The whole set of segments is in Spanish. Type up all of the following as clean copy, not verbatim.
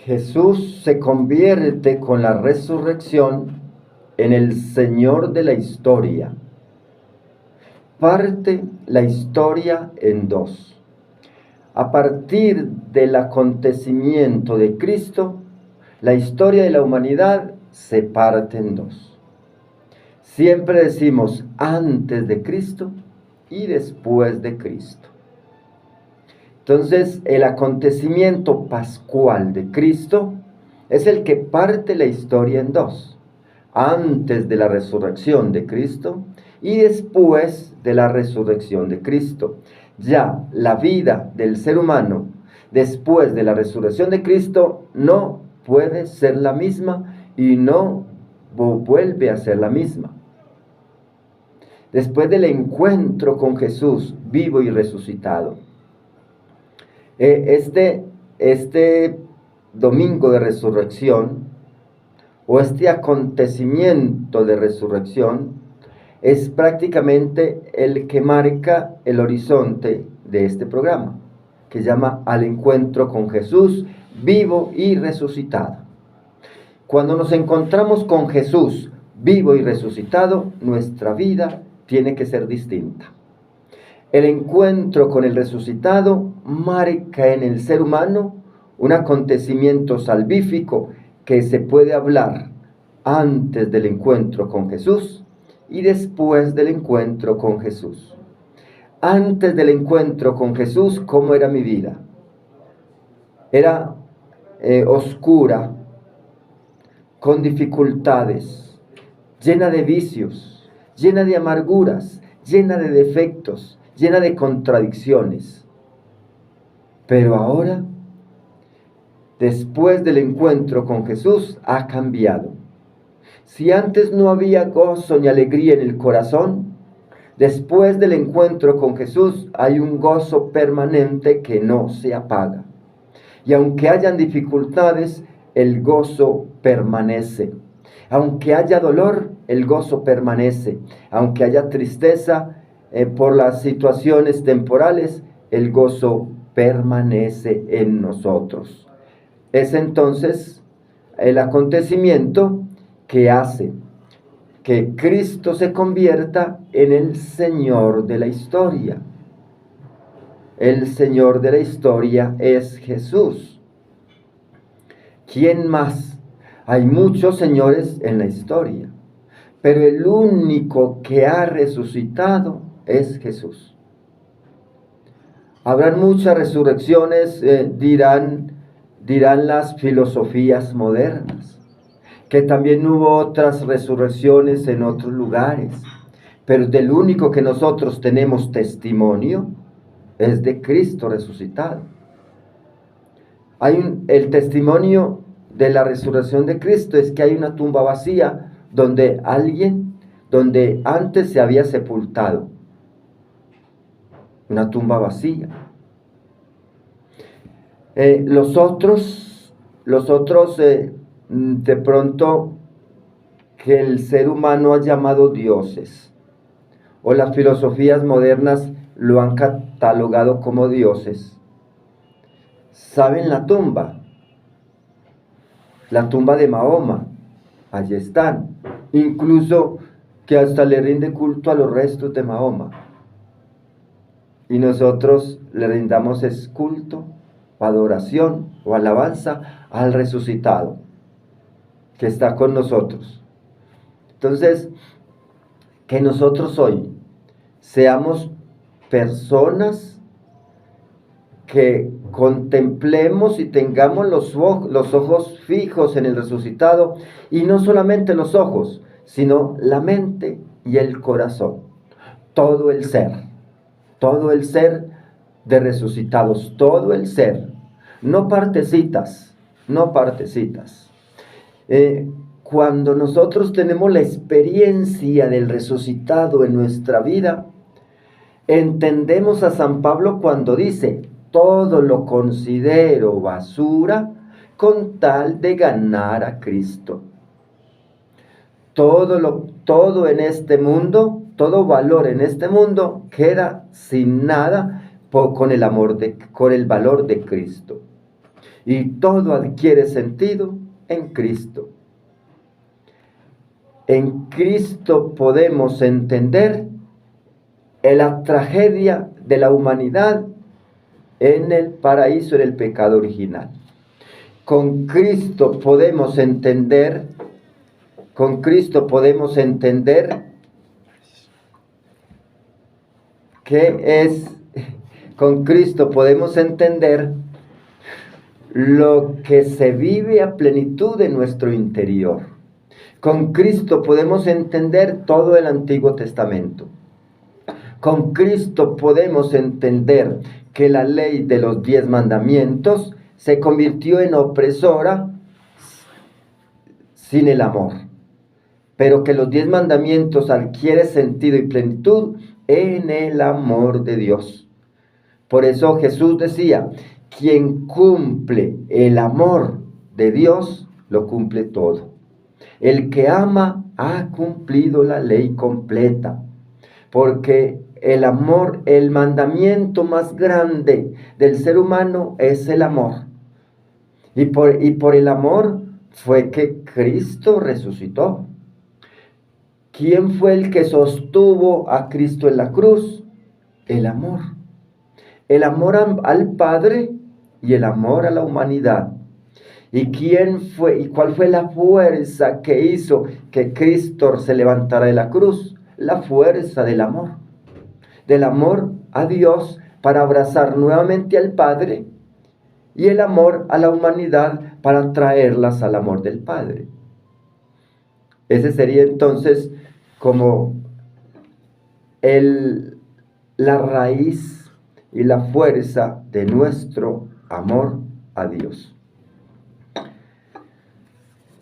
Jesús se convierte con la resurrección en el Señor de la historia. Parte la historia en dos. A partir del acontecimiento de Cristo, la historia de la humanidad se parte en dos. Siempre decimos antes de Cristo y después de Cristo. Entonces, el acontecimiento pascual de Cristo es el que parte la historia en dos. Antes de la resurrección de Cristo y después de la resurrección de Cristo. Ya la vida del ser humano después de la resurrección de Cristo no puede ser la misma y no vuelve a ser la misma. Después del encuentro con Jesús vivo y resucitado, este domingo de resurrección o este acontecimiento de resurrección es prácticamente el que marca el horizonte de este programa, que llama Al encuentro con Jesús vivo y resucitado. Cuando nos encontramos con Jesús vivo y resucitado, nuestra vida tiene que ser distinta. El encuentro con el resucitado marca en el ser humano un acontecimiento salvífico que se puede hablar antes del encuentro con Jesús y después del encuentro con Jesús. Antes del encuentro con Jesús, ¿cómo era mi vida? Era oscura, con dificultades, llena de vicios, llena de amarguras, llena de defectos, llena de contradicciones. Pero ahora, después del encuentro con Jesús, ha cambiado. Si antes no había gozo ni alegría en el corazón, después del encuentro con Jesús hay un gozo permanente que no se apaga. Y aunque hayan dificultades, el gozo permanece. Aunque haya dolor, el gozo permanece. Aunque haya tristeza por las situaciones temporales, el gozo permanece en nosotros. Es entonces el acontecimiento que hace que Cristo se convierta en el Señor de la historia. El Señor de la historia es Jesús. ¿Quién más? Hay muchos señores en la historia, pero el único que ha resucitado es Jesús. Habrán muchas resurrecciones, dirán las filosofías modernas, que también hubo otras resurrecciones en otros lugares, pero del único que nosotros tenemos testimonio es de Cristo resucitado. El testimonio de la resurrección de Cristo es que hay una tumba vacía donde antes se había sepultado. Una tumba vacía. Los otros de pronto que el ser humano ha llamado dioses, o las filosofías modernas lo han catalogado como dioses. ¿Saben la tumba? La tumba de Mahoma, allí están. Incluso que hasta le rinde culto a los restos de Mahoma. Y nosotros le rindamos culto, o adoración, o alabanza al resucitado, que está con nosotros. Entonces, que nosotros hoy seamos personas que contemplemos y tengamos los ojos fijos en el resucitado, y no solamente los ojos, sino la mente y el corazón, todo el ser de resucitados, todo el ser, no partecitas. Cuando nosotros tenemos la experiencia del resucitado en nuestra vida, entendemos a San Pablo cuando dice: todo lo considero basura con tal de ganar a Cristo. Todo en este mundo, todo valor en este mundo queda sin nada con el valor de Cristo. y todo adquiere sentido en Cristo. En Cristo podemos entender la tragedia de la humanidad en el paraíso, en el pecado original. Con Cristo podemos entender con Cristo podemos entender lo que se vive a plenitud en nuestro interior. Con Cristo podemos entender todo el Antiguo Testamento. Con Cristo podemos entender que la ley de los 10 mandamientos se convirtió en opresora sin el amor, pero que los 10 mandamientos adquieren sentido y plenitud en el amor de Dios. Por eso Jesús decía, quien cumple el amor de Dios, lo cumple todo. El que ama ha cumplido la ley completa, porque el amor, el mandamiento más grande del ser humano es el amor. Y por el amor fue que Cristo resucitó. ¿Quién fue el que sostuvo a Cristo en la cruz? El amor. El amor al Padre y el amor a la humanidad. ¿Y cuál fue la fuerza que hizo que Cristo se levantara de la cruz? La fuerza del amor a Dios para abrazar nuevamente al Padre, y el amor a la humanidad para traerlas al amor del Padre. Ese sería entonces como la raíz y la fuerza de nuestro amor a Dios.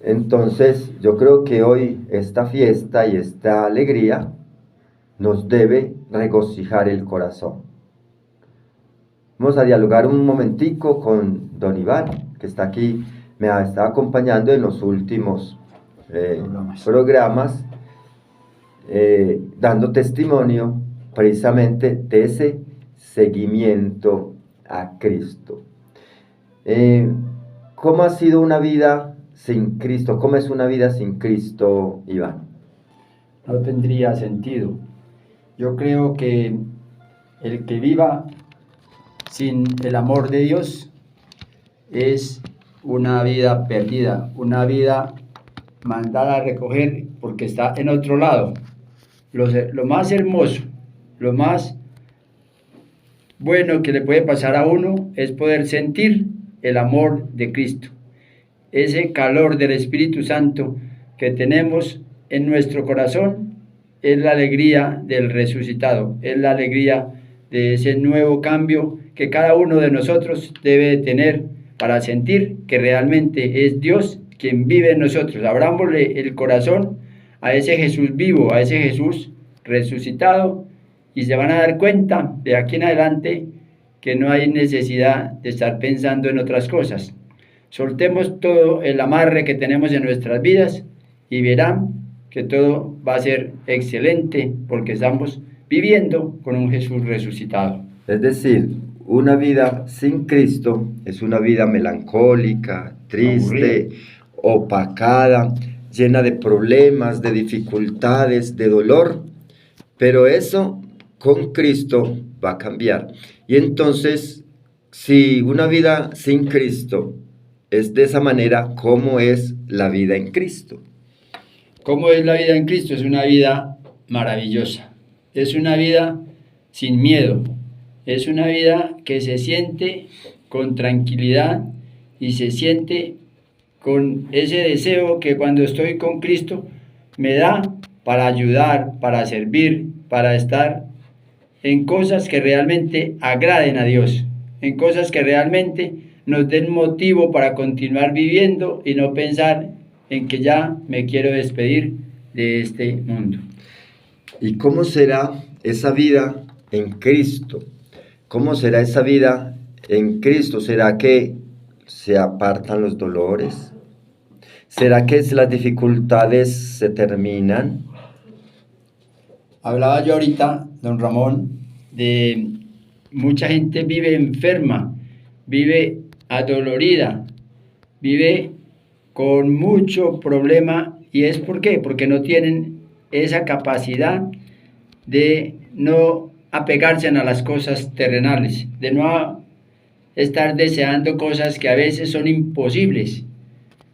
Entonces, yo creo que hoy esta fiesta y esta alegría nos debe regocijar el corazón. Vamos a dialogar un momentico con don Iván, que está aquí, me está acompañando en los últimos programas, dando testimonio precisamente de ese seguimiento a Cristo. ¿Cómo ha sido una vida sin Cristo? ¿Cómo es una vida sin Cristo, Iván? No tendría sentido. Yo creo que el que viva sin el amor de Dios es una vida perdida, una vida mandada a recoger porque está en otro lado. Lo más hermoso, lo más bueno que le puede pasar a uno es poder sentir el amor de Cristo, ese calor del Espíritu Santo que tenemos en nuestro corazón. Es la alegría del resucitado, es la alegría de ese nuevo cambio que cada uno de nosotros debe tener para sentir que realmente es Dios quien vive en nosotros. Abrámosle el corazón a ese Jesús vivo, a ese Jesús resucitado, y se van a dar cuenta de aquí en adelante que no hay necesidad de estar pensando en otras cosas. Soltemos todo el amarre que tenemos en nuestras vidas y verán que todo va a ser excelente porque estamos viviendo con un Jesús resucitado. Es decir, una vida sin Cristo es una vida melancólica, triste, opacada, llena de problemas, de dificultades, de dolor, pero eso con Cristo va a cambiar. Y entonces, si una vida sin Cristo es de esa manera, ¿cómo es la vida en Cristo? ¿Cómo es la vida en Cristo? Es una vida maravillosa, es una vida sin miedo, es una vida que se siente con tranquilidad y se siente con ese deseo que cuando estoy con Cristo me da para ayudar, para servir, para estar en cosas que realmente agraden a Dios, en cosas que realmente nos den motivo para continuar viviendo y no pensar en que ya me quiero despedir de este mundo. ¿Y cómo será esa vida en Cristo? ¿Cómo será esa vida en Cristo? ¿Será que se apartan los dolores? ¿Será que las dificultades se terminan? Hablaba yo ahorita, don Ramón, de mucha gente vive enferma, vive adolorida, vive con mucho problema. ¿Y es por qué? Porque no tienen esa capacidad de no apegarse a las cosas terrenales, de no estar deseando cosas que a veces son imposibles,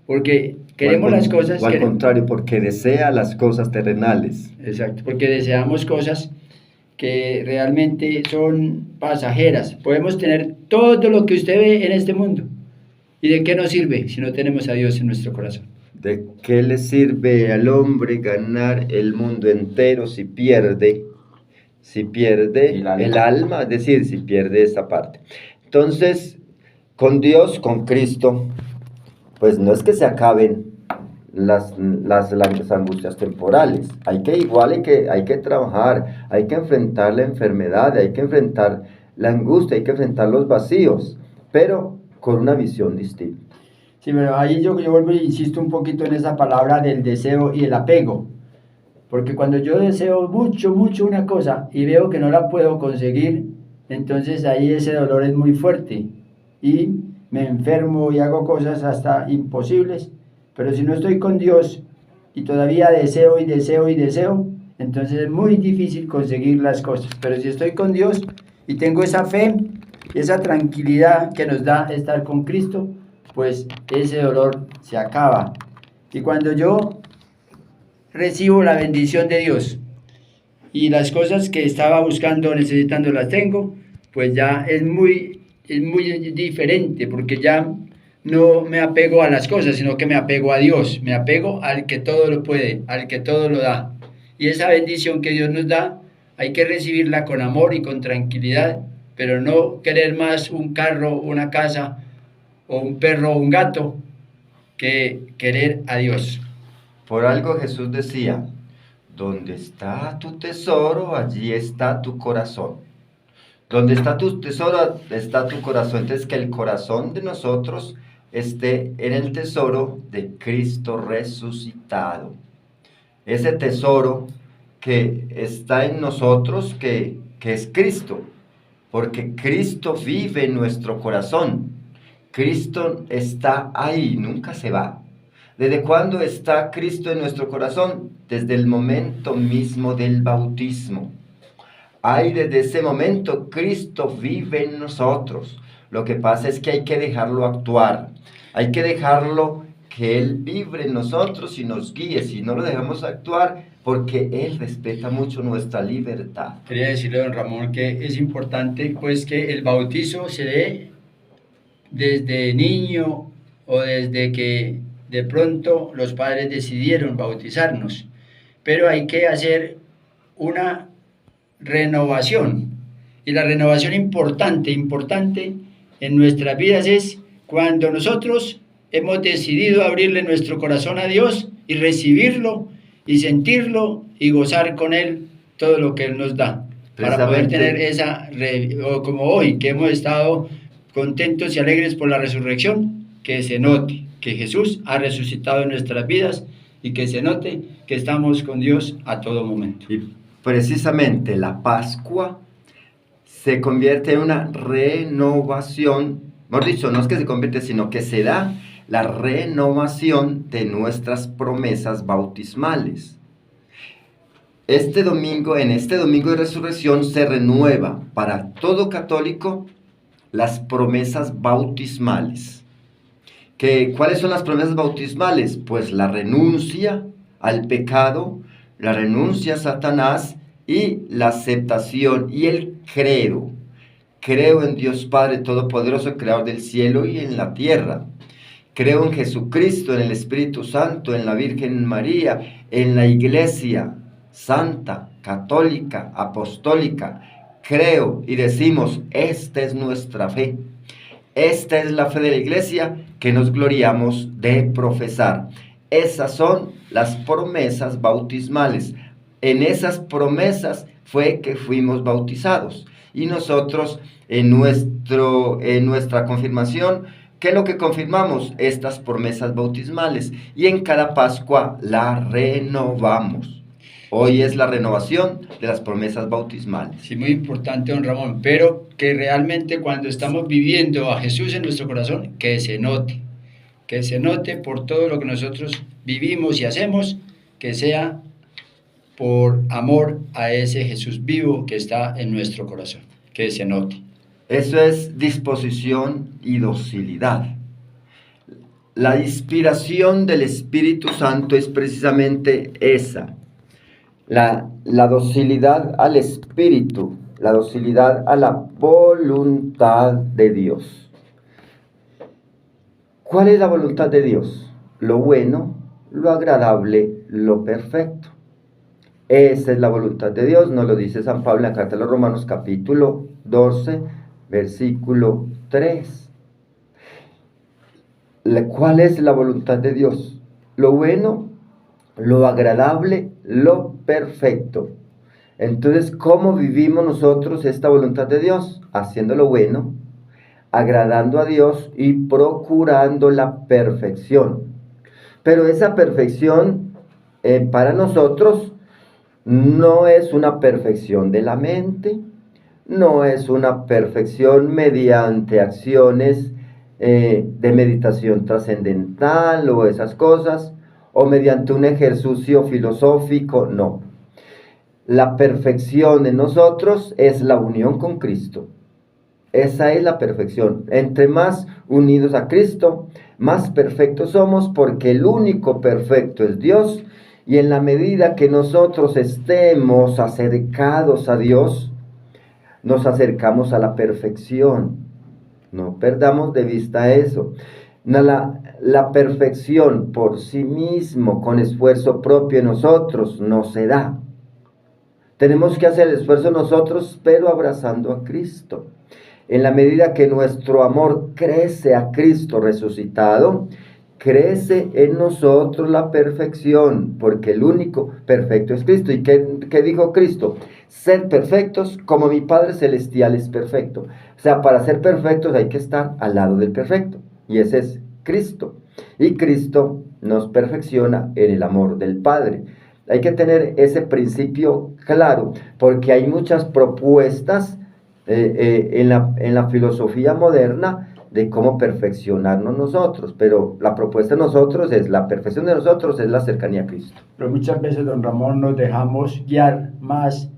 porque queremos las cosas... O al contrario, porque desea las cosas terrenales. Exacto, porque deseamos cosas que realmente son pasajeras. Podemos tener todo lo que usted ve en este mundo. ¿Y de qué nos sirve si no tenemos a Dios en nuestro corazón? ¿De qué le sirve al hombre ganar el mundo entero si pierde el alma? Es decir, si pierde esa parte. Entonces, con Dios, con Cristo, pues no es que se acaben las angustias temporales. Hay que trabajar, hay que enfrentar la enfermedad, hay que enfrentar la angustia, hay que enfrentar los vacíos, pero con una visión distinta. Sí, pero ahí yo vuelvo e insisto un poquito en esa palabra del deseo y el apego. Porque cuando yo deseo mucho, mucho una cosa y veo que no la puedo conseguir, entonces ahí ese dolor es muy fuerte y me enfermo y hago cosas hasta imposibles. Pero si no estoy con Dios y todavía deseo y deseo y deseo, entonces es muy difícil conseguir las cosas. Pero si estoy con Dios y tengo esa fe y esa tranquilidad que nos da estar con Cristo, pues ese dolor se acaba. Y cuando yo recibo la bendición de Dios y las cosas que estaba buscando, necesitando, las tengo, pues ya es muy diferente, porque ya no me apego a las cosas, sino que me apego a Dios, me apego al que todo lo puede, al que todo lo da. Y esa bendición que Dios nos da, hay que recibirla con amor y con tranquilidad, pero no querer más un carro, una casa, o un perro o un gato, que querer a Dios. Por algo Jesús decía, donde está tu tesoro, allí está tu corazón. Donde está tu tesoro, está tu corazón. Entonces, que el corazón de nosotros esté en el tesoro de Cristo resucitado. Ese tesoro que está en nosotros, que es Cristo, porque Cristo vive en nuestro corazón. Cristo está ahí, nunca se va. ¿Desde cuándo está Cristo en nuestro corazón? Desde el momento mismo del bautismo. Ahí desde ese momento Cristo vive en nosotros. Lo que pasa es que hay que dejarlo actuar. Hay que dejarlo que Él vibre en nosotros y nos guíe. Si no lo dejamos actuar, porque Él respeta mucho nuestra libertad. Quería decirle, don Ramón, que es importante pues que el bautizo se dé desde niño o desde que de pronto los padres decidieron bautizarnos, pero hay que hacer una renovación, y la renovación importante en nuestras vidas es cuando nosotros hemos decidido abrirle nuestro corazón a Dios y recibirlo y sentirlo y gozar con Él todo lo que Él nos da, para poder tener esa, como hoy que hemos estado contentos y alegres por la resurrección, que se note que Jesús ha resucitado en nuestras vidas y que se note que estamos con Dios a todo momento. Y precisamente la Pascua se convierte en una renovación, mejor dicho, no es que se convierte, sino que se da la renovación de nuestras promesas bautismales. En este domingo de resurrección se renueva para todo católico las promesas bautismales. ¿Cuáles son las promesas bautismales? Pues la renuncia al pecado, la renuncia a Satanás y la aceptación y el credo. Creo en Dios Padre Todopoderoso, Creador del cielo y en la tierra. Creo en Jesucristo, en el Espíritu Santo, en la Virgen María, en la Iglesia Santa, Católica, Apostólica. Creo y decimos, esta es nuestra fe. Esta es la fe de la Iglesia que nos gloriamos de profesar. Esas son las promesas bautismales. En esas promesas fue que fuimos bautizados. Y nosotros en nuestra confirmación, ¿qué es lo que confirmamos? Estas promesas bautismales. Y en cada Pascua la renovamos. Hoy es la renovación de las promesas bautismales. Sí, muy importante, don Ramón, pero que realmente cuando estamos viviendo a Jesús en nuestro corazón, que se note por todo lo que nosotros vivimos y hacemos, que sea por amor a ese Jesús vivo que está en nuestro corazón, que se note. Eso es disposición y docilidad. La inspiración del Espíritu Santo es precisamente esa. La docilidad al Espíritu, la docilidad a la voluntad de Dios. ¿Cuál es la voluntad de Dios? Lo bueno, lo agradable, lo perfecto. Esa es la voluntad de Dios, nos lo dice San Pablo en la carta a los Romanos capítulo 12, versículo 3. ¿Cuál es la voluntad de Dios? Lo bueno, lo agradable, lo perfecto. Entonces, ¿cómo vivimos nosotros esta voluntad de Dios? Haciendo lo bueno, agradando a Dios y procurando la perfección. Pero esa perfección para nosotros no es una perfección de la mente, no es una perfección mediante acciones de meditación trascendental o esas cosas, o mediante un ejercicio filosófico, no. La perfección en nosotros es la unión con Cristo. Esa es la perfección. Entre más unidos a Cristo, más perfectos somos, porque el único perfecto es Dios. Y en la medida que nosotros estemos acercados a Dios, nos acercamos a la perfección. No perdamos de vista eso. La perfección por sí mismo, con esfuerzo propio en nosotros, no se da. Tenemos que hacer el esfuerzo nosotros, pero abrazando a Cristo. En la medida que nuestro amor crece a Cristo resucitado, crece en nosotros la perfección, porque el único perfecto es Cristo. ¿Y qué dijo Cristo? Ser perfectos como mi Padre Celestial es perfecto. O sea, para ser perfectos hay que estar al lado del perfecto, y ese es Cristo. Y Cristo nos perfecciona en el amor del Padre. Hay que tener ese principio claro, porque hay muchas propuestas en la filosofía moderna de cómo perfeccionarnos nosotros, pero la propuesta de nosotros es, la perfección de nosotros es la cercanía a Cristo. Pero muchas veces, don Ramón, nos dejamos guiar más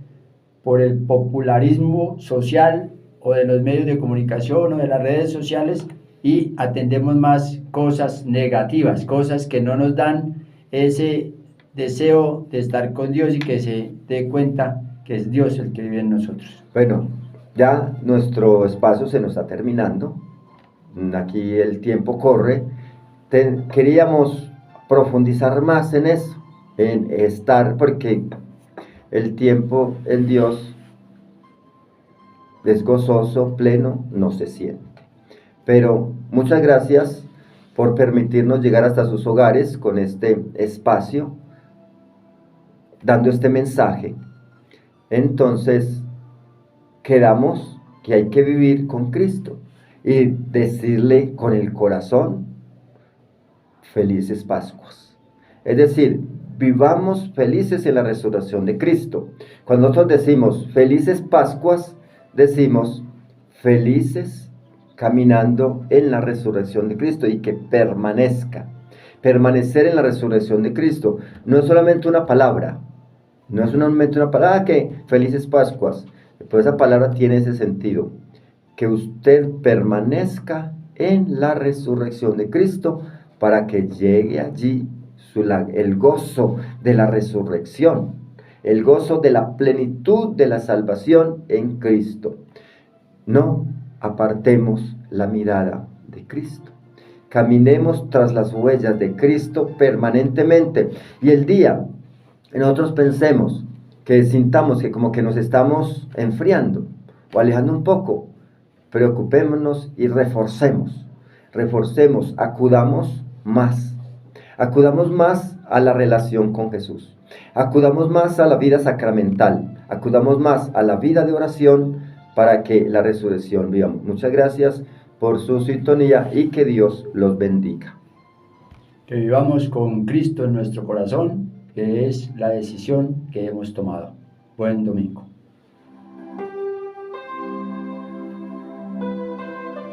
por el popularismo social o de los medios de comunicación o de las redes sociales y atendemos más cosas negativas, cosas que no nos dan ese deseo de estar con Dios y que se dé cuenta que es Dios el que vive en nosotros. Bueno, ya nuestro espacio se nos está terminando. Aquí el tiempo corre. Queríamos profundizar más en eso, en estar, porque el tiempo en Dios es gozoso, pleno, no se siente. Pero muchas gracias por permitirnos llegar hasta sus hogares con este espacio, dando este mensaje. Entonces, quedamos que hay que vivir con Cristo y decirle con el corazón, felices Pascuas. Es decir, vivamos felices en la resurrección de Cristo. Cuando nosotros decimos felices Pascuas, decimos felices caminando en la resurrección de Cristo, y que permanezca. Permanecer en la resurrección de Cristo no es solamente una palabra, no es solamente una palabra que felices Pascuas, pero esa palabra tiene ese sentido, que usted permanezca en la resurrección de Cristo para que llegue allí el gozo de la resurrección, el gozo de la plenitud de la salvación en Cristo. No apartemos la mirada de Cristo. Caminemos tras las huellas de Cristo permanentemente. Y el día que nosotros pensemos, que sintamos que como que nos estamos enfriando o alejando un poco, preocupémonos y reforcemos, acudamos más a la relación con Jesús, acudamos más a la vida sacramental, acudamos más a la vida de oración para que la resurrección vivamos. Muchas gracias por su sintonía y que Dios los bendiga. Que vivamos con Cristo en nuestro corazón que es la decisión que hemos tomado. Buen domingo.